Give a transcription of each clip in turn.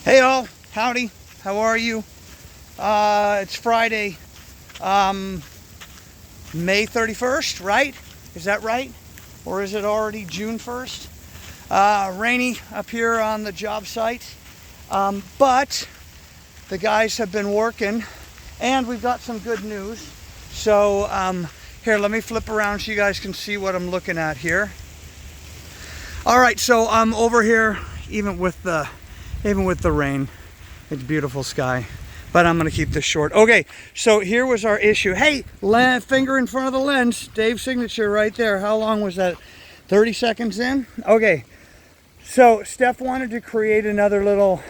Hey all, howdy, how are you? It's Friday, May 31st, right? Is that right? Or is it already June 1st? Rainy up here on the job site, but the guys have been working and we've got some good news. So here, let me flip around so you guys can see what I'm looking at here. All right, so I'm over here, even with the rain, it's beautiful sky, but I'm gonna keep this short. Okay, so here was our issue. Hey, finger in front of the lens, Dave's signature right there. How long was that? 30 seconds in? Okay, so Steph wanted to create another little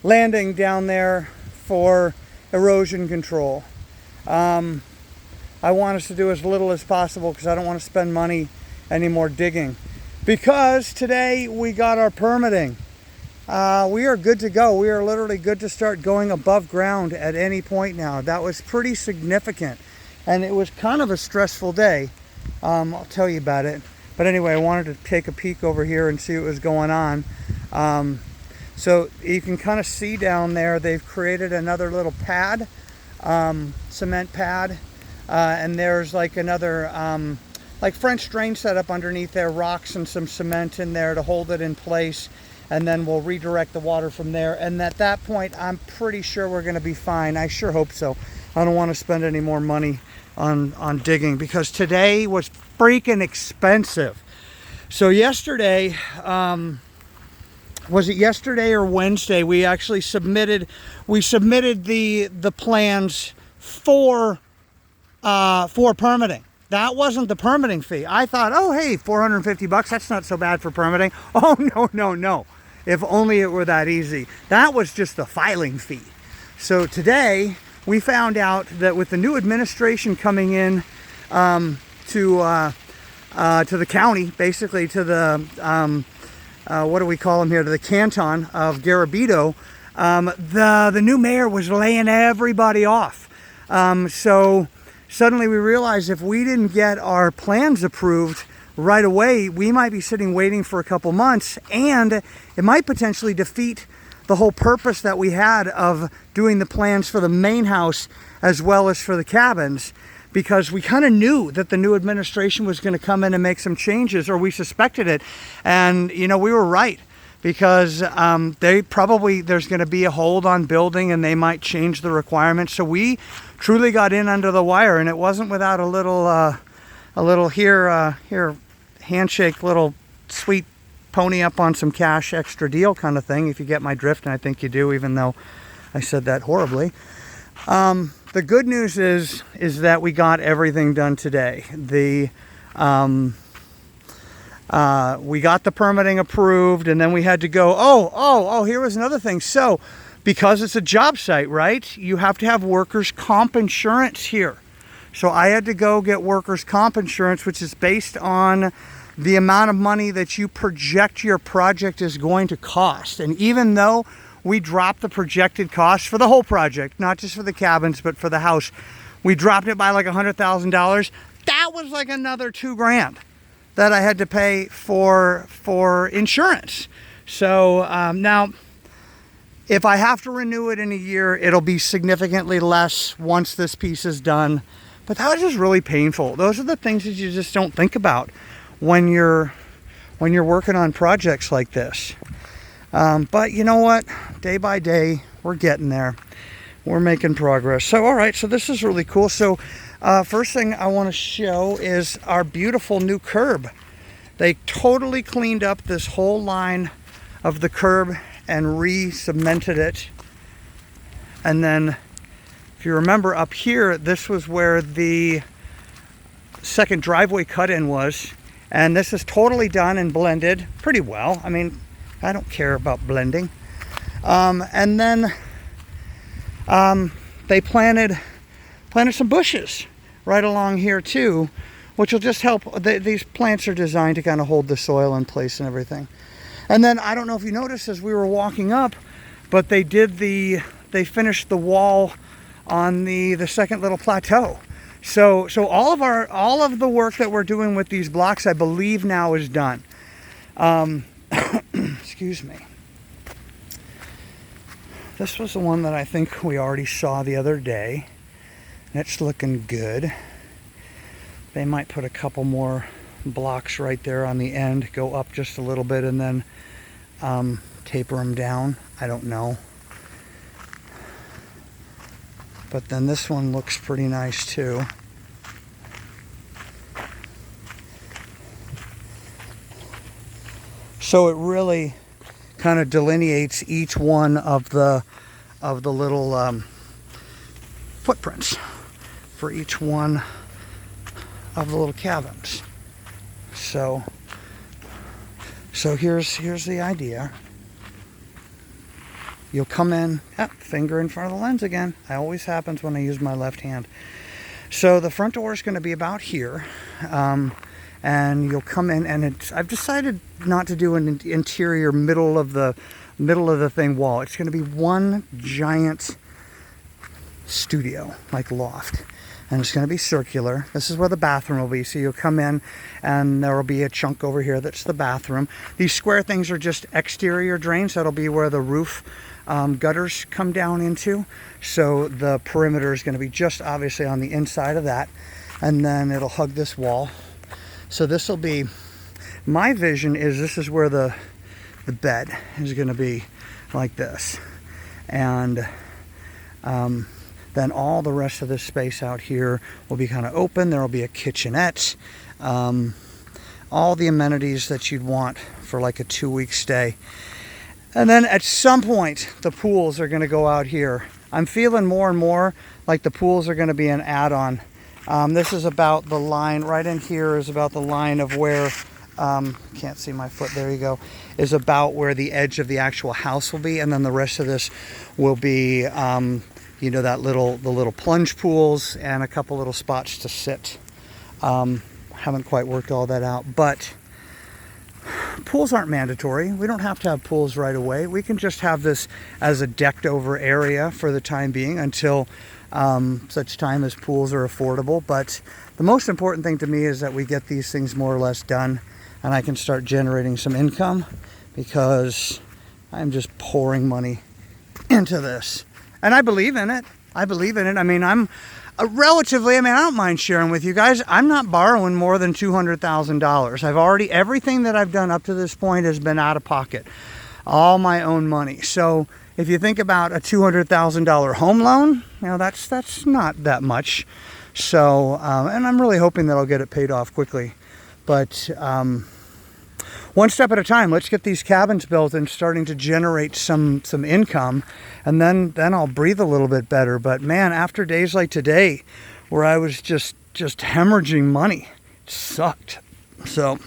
landing down there for erosion control. I want us to do as little as possible because I don't want to spend money anymore digging. Because today we got our permitting. We are good to go. We are literally good to start going above ground at any point now. That was pretty significant. And it was kind of a stressful day. I'll tell you about it. But anyway, I wanted to take a peek over here and see what was going on. So you can kind of see down there, they've created another little pad, cement pad. And there's like another, like French drain setup underneath there, rocks and some cement in there to hold it in place. And then we'll redirect the water from there. And at that point, I'm pretty sure we're gonna be fine. I sure hope so. I don't wanna spend any more money on digging because today was freaking expensive. So yesterday, was it yesterday or Wednesday, we actually submitted the plans for permitting. That wasn't the permitting fee. I thought, oh, hey, 450 bucks, that's not so bad for permitting. Oh, no. If only it were that easy. That was just the filing fee. So today, we found out that with the new administration coming in to the county, basically to the, what do we call them here, to the canton of Garabito, the new mayor was laying everybody off. So suddenly we realized if we didn't get our plans approved right away, we might be sitting waiting for a couple months, and it might potentially defeat the whole purpose that we had of doing the plans for the main house as well as for the cabins, because we kind of knew that the new administration was going to come in and make some changes, or we suspected it. And you know, we were right, because there's going to be a hold on building and they might change the requirements. So we truly got in under the wire, and it wasn't without a little here handshake, little sweet pony up on some cash extra deal kind of thing, if you get my drift, and I think you do, even though I said that horribly. The good news is that we got everything done today. We got the permitting approved, and then we had to go, oh, here was another thing. So because it's a job site, right, you have to have workers' comp insurance here. So I had to go get workers' comp insurance, which is based on the amount of money that you project your project is going to cost. And even though we dropped the projected cost for the whole project, not just for the cabins, but for the house, we dropped it by like $100,000. That was like another $2,000 that I had to pay for insurance. So now, if I have to renew it in a year, it'll be significantly less once this piece is done. But that was just really painful. Those are the things that you just don't think about when you're working on projects like this. But you know what? Day by day, we're getting there. We're making progress. So, all right, so this is really cool. So, first thing I want to show is our beautiful new curb. They totally cleaned up this whole line of the curb and re-cemented it. And then, if you remember up here, this was where the second driveway cut-in was. And this is totally done and blended pretty well. I mean, I don't care about blending. And then they planted some bushes right along here too, which will just help. These plants are designed to kind of hold the soil in place and everything. And then I don't know if you noticed as we were walking up, but they finished the wall on the second little plateau. So all of the work that we're doing with these blocks, I believe now is done. Excuse me. This was the one that I think we already saw the other day. It's looking good. They might put a couple more blocks right there on the end, go up just a little bit, and then taper them down. I don't know. But then this one looks pretty nice too. So it really kind of delineates each one of the little footprints for each one of the little cabins. So here's the idea. You'll come in, finger in front of the lens again. That always happens when I use my left hand. So the front door is going to be about here. And you'll come in, and I've decided not to do an interior middle of the thing wall. It's going to be one giant studio, like loft, and it's going to be circular. This is where the bathroom will be. So you'll come in, and there will be a chunk over here that's the bathroom. These square things are just exterior drains. That'll be where the roof gutters come down into. So the perimeter is going to be just obviously on the inside of that, and then it'll hug this wall. So this will be, my vision is this is where the bed is going to be, like this. And then all the rest of this space out here will be kind of open. There will be a kitchenette. All the amenities that you'd want for like a 2-week stay. And then at some point, the pools are going to go out here. I'm feeling more and more like the pools are going to be an add-on. This is about the line, right in here is about the line of where, can't see my foot, there you go, is about where the edge of the actual house will be. And then the rest of this will be, you know, the little plunge pools and a couple little spots to sit. Haven't quite worked all that out, but pools aren't mandatory. We don't have to have pools right away. We can just have this as a decked over area for the time being until such time as pools are affordable. But the most important thing to me is that we get these things more or less done, and I can start generating some income, because I'm just pouring money into this. And I believe in it. I believe in it. I mean, I'm relatively, I don't mind sharing with you guys, I'm not borrowing more than $200,000. I've already, everything that I've done up to this point has been out of pocket. All my own money. So if you think about a $200,000 home loan, you know, that's not that much. So, and I'm really hoping that I'll get it paid off quickly. But one step at a time. Let's get these cabins built and starting to generate some income, and then I'll breathe a little bit better. But man, after days like today, where I was just hemorrhaging money, it sucked. So,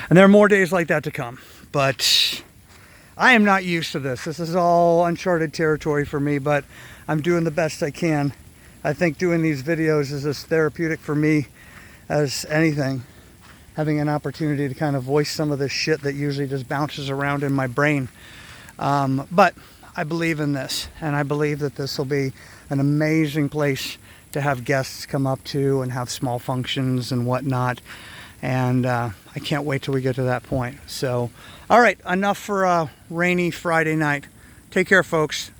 and there are more days like that to come. But I am not used to this. This is all uncharted territory for me, but I'm doing the best I can. I think doing these videos is as therapeutic for me as anything. Having an opportunity to kind of voice some of this shit that usually just bounces around in my brain. But I believe in this, and I believe that this will be an amazing place to have guests come up to and have small functions and whatnot. And I can't wait till we get to that point. So, all right, enough for a rainy Friday night. Take care, folks.